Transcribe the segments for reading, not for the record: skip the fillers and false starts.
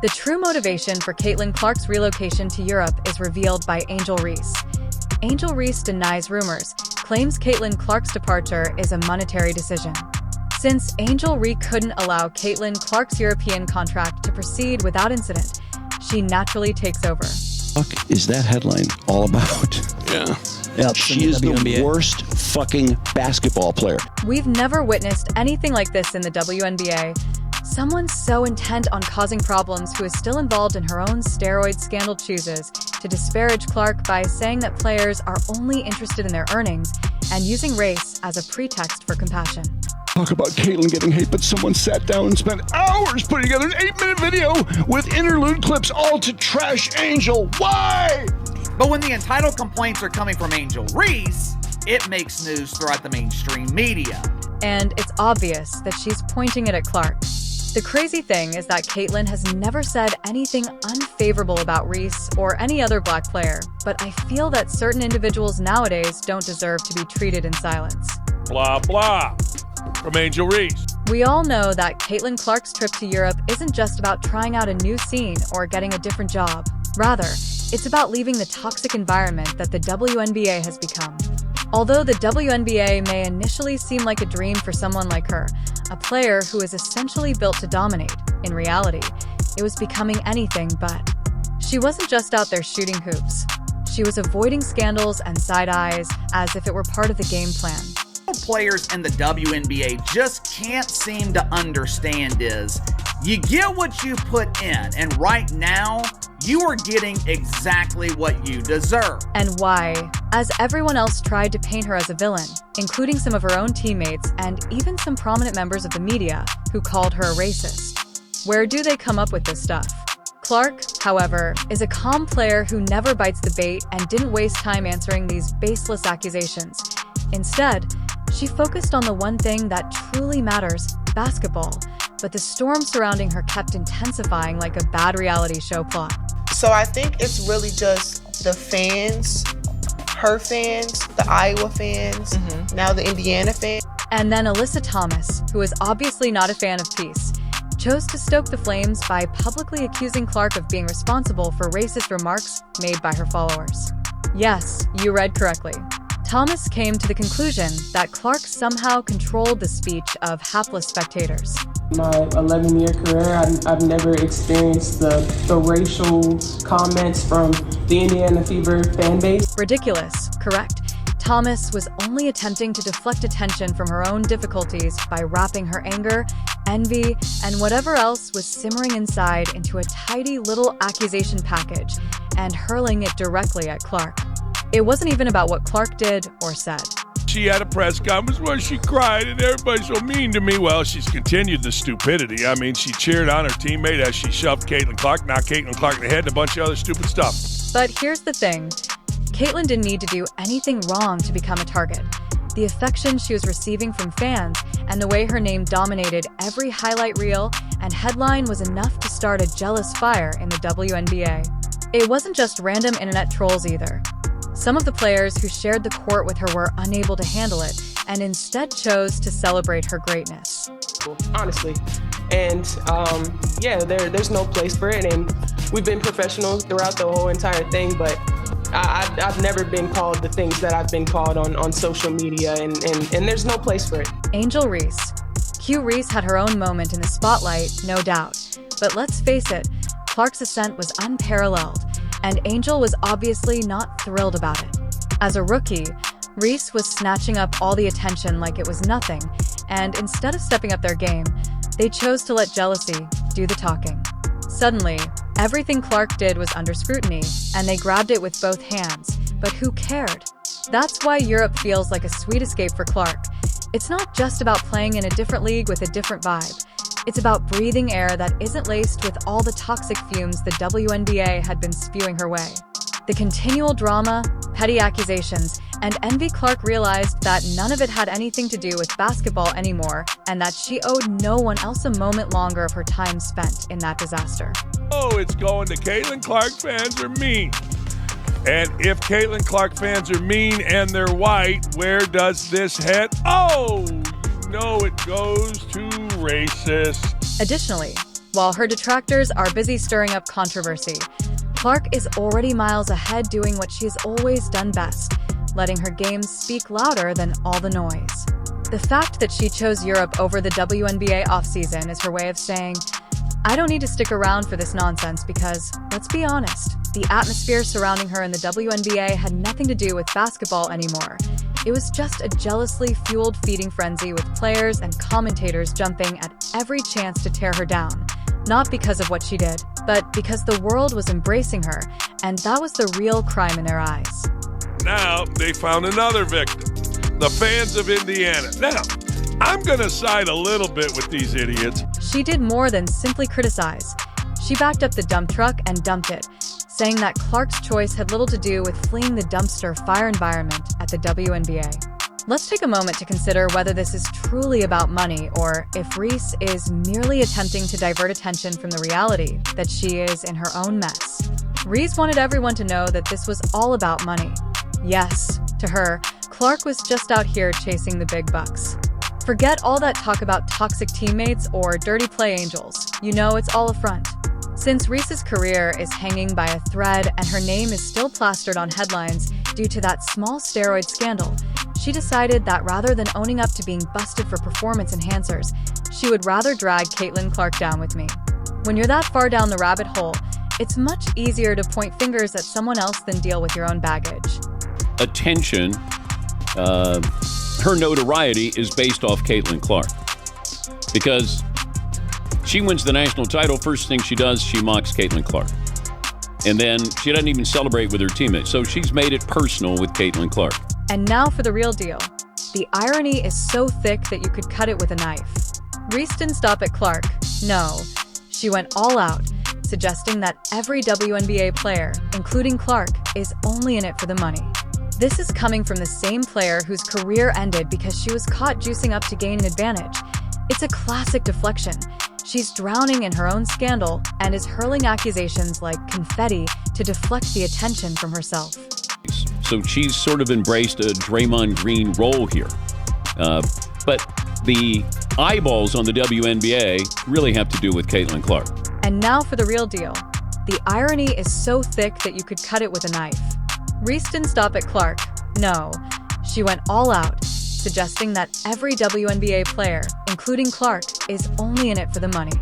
The true motivation for Caitlin Clark's relocation to Europe is revealed by Angel Reese. Angel Reese denies rumors, claims Caitlin Clark's departure is a monetary decision. Since Angel Reese couldn't allow Caitlin Clark's European contract to proceed without incident, she naturally takes over. Fuck is that headline all about? Yeah. Yep, She is the WNBA. worst fucking basketball player. We've never witnessed anything like this in the WNBA. Someone so intent on causing problems who is still involved in her own steroid scandal chooses to disparage Clark by saying that players are only interested in their earnings and using race as a pretext for compassion. Talk about Caitlin getting hate, but someone sat down and spent hours putting together an 8-minute video with interlude clips all to trash Angel. Why? But when the entitled complaints are coming from Angel Reese, it makes news throughout the mainstream media. And it's obvious that she's pointing it at Clark. The crazy thing is that Caitlin has never said anything unfavorable about Reese or any other Black player, but I feel that certain individuals nowadays don't deserve to be treated in silence. Blah, blah. From Angel Reese. We all know that Caitlin Clark's trip to Europe isn't just about trying out a new scene or getting a different job. Rather, it's about leaving the toxic environment that the WNBA has become. Although the WNBA may initially seem like a dream for someone like her, a player who is essentially built to dominate, in reality, it was becoming anything but. She wasn't just out there shooting hoops. She was avoiding scandals and side eyes as if it were part of the game plan. What players in the WNBA just can't seem to understand is you get what you put in, and right now, you are getting exactly what you deserve. And why? As everyone else tried to paint her as a villain, including some of her own teammates and even some prominent members of the media who called her a racist. Where do they come up with this stuff? Clark, however, is a calm player who never bites the bait and didn't waste time answering these baseless accusations. Instead, she focused on the one thing that truly matters, basketball. But the storm surrounding her kept intensifying like a bad reality show plot. So I think it's really just the fans, her fans, the Iowa fans, now the Indiana fans. And then Alyssa Thomas, who is obviously not a fan of peace, chose to stoke the flames by publicly accusing Clark of being responsible for racist remarks made by her followers. Yes, you read correctly. Thomas came to the conclusion that Clark somehow controlled the speech of hapless spectators. My 11-year career, I've never experienced the racial comments from the Indiana Fever fan base. Ridiculous, correct? Thomas was only attempting to deflect attention from her own difficulties by wrapping her anger, envy, and whatever else was simmering inside into a tidy little accusation package and hurling it directly at Clark. It wasn't even about what Clark did or said. She had a press conference where she cried and everybody's so mean to me. Well, she's continued the stupidity. I mean, she cheered on her teammate as she shoved Caitlin Clark, knocked Caitlin Clark in the head, and a bunch of other stupid stuff. But here's the thing. Caitlin didn't need to do anything wrong to become a target. The affection she was receiving from fans and the way her name dominated every highlight reel and headline was enough to start a jealous fire in the WNBA. It wasn't just random internet trolls either. Some of the players who shared the court with her were unable to handle it and instead chose to celebrate her greatness. Honestly. And there's no place for it. And we've been professional throughout the whole entire thing, but I've never been called the things that I've been called on social media, and there's no place for it. Angel Reese. Q Reese had her own moment in the spotlight, no doubt. But let's face it, Clark's ascent was unparalleled, and Angel was obviously not thrilled about it. As a rookie, Reese was snatching up all the attention like it was nothing, and instead of stepping up their game, they chose to let jealousy do the talking. Suddenly, everything Clark did was under scrutiny, and they grabbed it with both hands. But who cared? That's why Europe feels like a sweet escape for Clark. It's not just about playing in a different league with a different vibe. It's about breathing air that isn't laced with all the toxic fumes the WNBA had been spewing her way. The continual drama, petty accusations, and envy. Clark realized that none of it had anything to do with basketball anymore, and that she owed no one else a moment longer of her time spent in that disaster. Oh, it's going to Caitlin Clark fans are mean. And if Caitlin Clark fans are mean and they're white, where does this head? Oh, you know it goes to racist. Additionally, While her detractors are busy stirring up controversy, Clark is already miles ahead doing what she's always done best, letting her game speak louder than all the noise. The fact that she chose Europe over the WNBA offseason is her way of saying, I don't need to stick around for this nonsense because, let's be honest, the atmosphere surrounding her in the WNBA had nothing to do with basketball anymore. It was just a jealously fueled feeding frenzy with players and commentators jumping at every chance to tear her down. Not because of what she did, but because the world was embracing her, and that was the real crime in their eyes. Now they found another victim, the fans of Indiana. Now, I'm going to side a little bit with these idiots. She did more than simply criticize. She backed up the dump truck and dumped it, saying that Clark's choice had little to do with fleeing the dumpster fire environment at the WNBA. Let's take a moment to consider whether this is truly about money or if Reese is merely attempting to divert attention from the reality that she is in her own mess. Reese wanted everyone to know that this was all about money. Yes, to her, Clark was just out here chasing the big bucks. Forget all that talk about toxic teammates or dirty play angels. You know it's all a front. Since Reese's career is hanging by a thread and her name is still plastered on headlines due to that small steroid scandal, she decided that rather than owning up to being busted for performance enhancers, she would rather drag Caitlin Clark down with me. When you're that far down the rabbit hole, it's much easier to point fingers at someone else than deal with your own baggage. Attention, her notoriety is based off Caitlin Clark. Because she wins the national title, first thing she does, she mocks Caitlin Clark. And then she doesn't even celebrate with her teammates. So she's made it personal with Caitlin Clark. And now for the real deal. The irony is so thick that you could cut it with a knife. Reese didn't stop at Clark. No, she went all out, suggesting that every WNBA player, including Clark, is only in it for the money. This is coming from the same player whose career ended because she was caught juicing up to gain an advantage. It's a classic deflection. She's drowning in her own scandal and is hurling accusations like confetti to deflect the attention from herself. So she's sort of embraced a Draymond Green role here. But the eyeballs on the WNBA really have to do with Caitlin Clark. And now for the real deal. The irony is so thick that you could cut it with a knife. Reese didn't stop at Clark. No, she went all out, suggesting that every WNBA player, including Clark, is only in it for the money.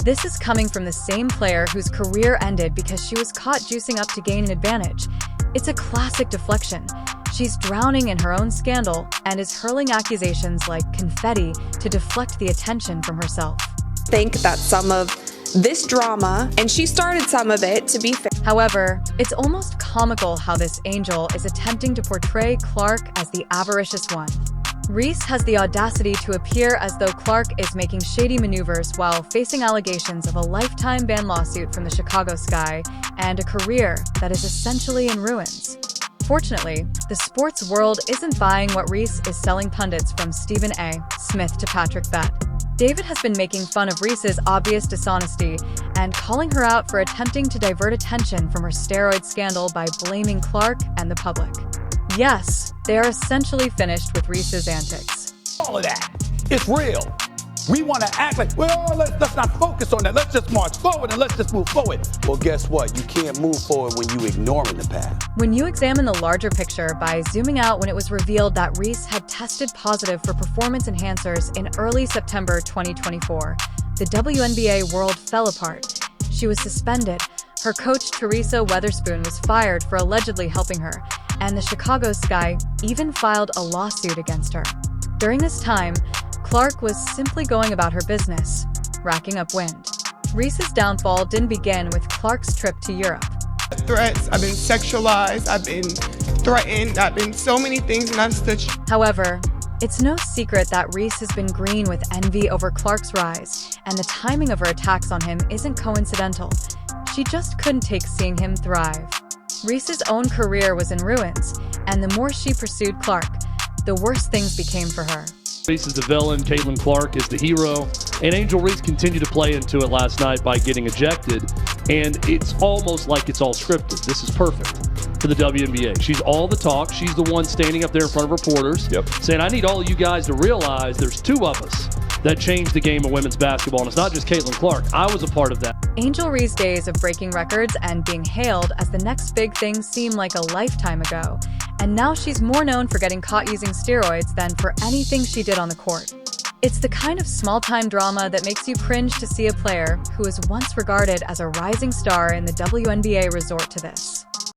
This is coming from the same player whose career ended because she was caught juicing up to gain an advantage. It's a classic deflection. She's drowning in her own scandal and is hurling accusations like confetti to deflect the attention from herself. Think that some of this drama, and she started some of it, to be fair. However, it's almost comical how this angel is attempting to portray Clark as the avaricious one. Reese has the audacity to appear as though Clark is making shady maneuvers while facing allegations of a lifetime ban lawsuit from the Chicago Sky and a career that is essentially in ruins. Fortunately, the sports world isn't buying what Reese is selling pundits from Stephen A. Smith to Patrick Bett. David has been making fun of Reese's obvious dishonesty and calling her out for attempting to divert attention from her steroid scandal by blaming Clark and the public. Yes, they are essentially finished with Reese's antics. All of that, it's real. We want to act like, well, let's not focus on that. Let's just march forward and let's just move forward. Well, guess what? You can't move forward when you ignoring the past. When you examine the larger picture by zooming out when it was revealed that Reese had tested positive for performance enhancers in early September 2024, the WNBA world fell apart. She was suspended. Her coach, Teresa Weatherspoon, was fired for allegedly helping her, and the Chicago Sky even filed a lawsuit against her. During this time, Clark was simply going about her business, racking up wind. Reese's downfall didn't begin with Clark's trip to Europe. Threats, I've been sexualized, I've been threatened, I've been so many things, and I'm such. However, it's no secret that Reese has been green with envy over Clark's rise, and the timing of her attacks on him isn't coincidental. She just couldn't take seeing him thrive. Reese's own career was in ruins, and the more she pursued Clark, the worse things became for her. Reese is the villain, Caitlin Clark is the hero, and Angel Reese continued to play into it last night by getting ejected, and it's almost like it's all scripted. This is perfect for the WNBA. She's all the talk. She's the one standing up there in front of reporters saying, I need all of you guys to realize there's two of us. that changed the game of women's basketball. And it's not just Caitlin Clark. I was a part of that. Angel Reese's days of breaking records and being hailed as the next big thing seem like a lifetime ago. And now she's more known for getting caught using steroids than for anything she did on the court. It's the kind of small-time drama that makes you cringe to see a player who was once regarded as a rising star in the WNBA resort to this.